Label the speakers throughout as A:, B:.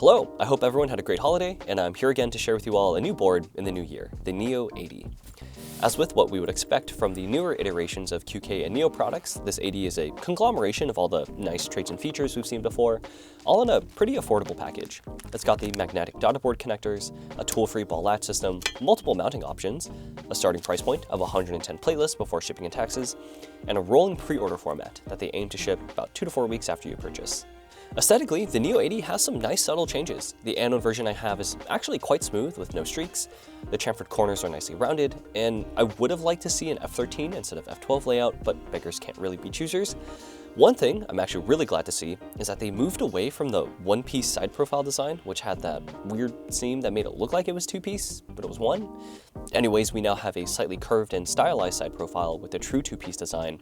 A: Hello, I hope everyone had a great holiday, and I'm here again to share with you all a new board in the new year, the Neo80. As with what we would expect from the newer iterations of QK and Neo products, this 80 is a conglomeration of all the nice traits and features we've seen before, all in a pretty affordable package. It's got the magnetic data board connectors, a tool-free ball latch system, multiple mounting options, a starting price point of 110 playlists before shipping and taxes, and a rolling pre-order format that they aim to ship about 2 to 4 weeks after you purchase. Aesthetically, the Neo80 has some nice subtle changes. The anode version I have is actually quite smooth with no streaks, the chamfered corners are nicely rounded, and I would have liked to see an F13 instead of F12 layout, but beggars can't really be choosers. One thing I'm actually really glad to see is that they moved away from the one-piece side profile design, which had that weird seam that made it look like it was two-piece, but it was one. Anyways, we now have a slightly curved and stylized side profile with a true two-piece design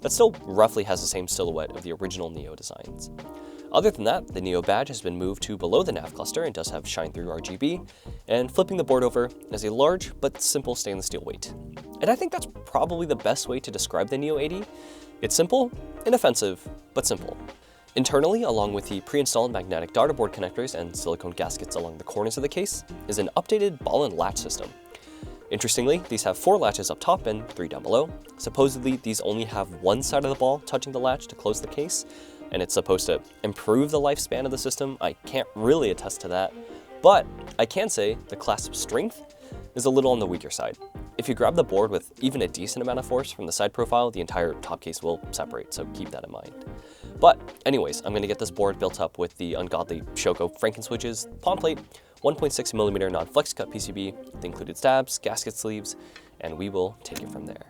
A: that still roughly has the same silhouette of the original Neo designs. Other than that, the Neo badge has been moved to below the nav cluster and does have shine-through RGB, and flipping the board over is a large but simple stainless steel weight. And I think that's probably the best way to describe the Neo80. It's simple, inoffensive, but simple. Internally, along with the pre-installed magnetic data board connectors and silicone gaskets along the corners of the case, is an updated ball and latch system. Interestingly, these have 4 latches up top and 3 down below. Supposedly, these only have one side of the ball touching the latch to close the case, and it's supposed to improve the lifespan of the system. I can't really attest to that, but I can say the clasp strength is a little on the weaker side. If you grab the board with even a decent amount of force from the side profile, the entire top case will separate, so keep that in mind. But anyways, I'm gonna get this board built up with the ungodly Shoko Frankenswitches, palm plate, 1.6mm non-flex cut PCB, with included stabs, gasket sleeves, and we will take it from there.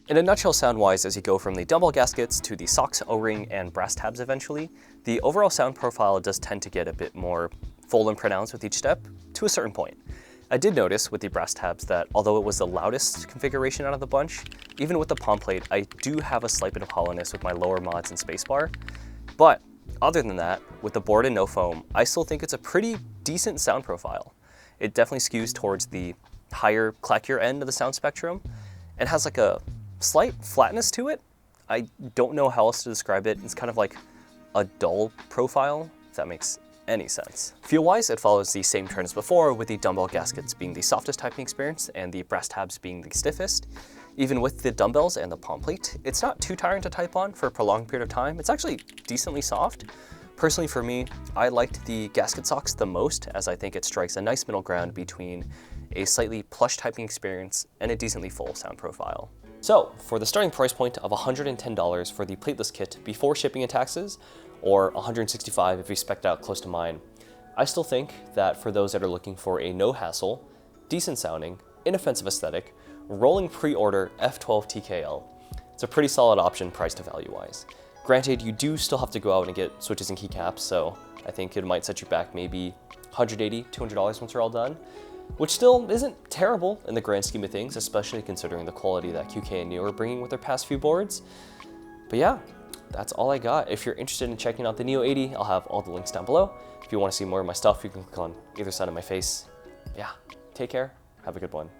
A: In a nutshell, sound-wise, as you go from the dumbbell gaskets to the socks, O-ring, and brass tabs eventually, the overall sound profile does tend to get a bit more full and pronounced with each step, to a certain point. I did notice with the brass tabs that although it was the loudest configuration out of the bunch, even with the palm plate, I do have a slight bit of hollowness with my lower mods and spacebar. But other than that, with the board and no foam, I still think it's a pretty decent sound profile. It definitely skews towards the higher, clackier end of the sound spectrum, and has like a slight flatness to it. I don't know how else to describe it. It's kind of like a dull profile, if that makes any sense. Feel-wise, it follows the same trend as before, with the dumbbell gaskets being the softest typing experience and the brass tabs being the stiffest. Even with the dumbbells and the palm plate, it's not too tiring to type on for a prolonged period of time. It's actually decently soft. Personally for me, I liked the gasket socks the most, as I think it strikes a nice middle ground between a slightly plush typing experience and a decently full sound profile. So, for the starting price point of $110 for the plateless kit before shipping and taxes, or $165 if you spec'd out close to mine, I still think that for those that are looking for a no-hassle, decent sounding, inoffensive aesthetic, rolling pre-order F12 TKL, it's a pretty solid option price to value-wise. Granted, you do still have to go out and get switches and keycaps, so I think it might set you back maybe $180, $200 once you're all done, which still isn't terrible in the grand scheme of things, especially considering the quality that QK and Neo are bringing with their past few boards. But yeah, that's all I got. If you're interested in checking out the Neo80, I'll have all the links down below. If you want to see more of my stuff, you can click on either side of my face. Yeah, take care, have a good one.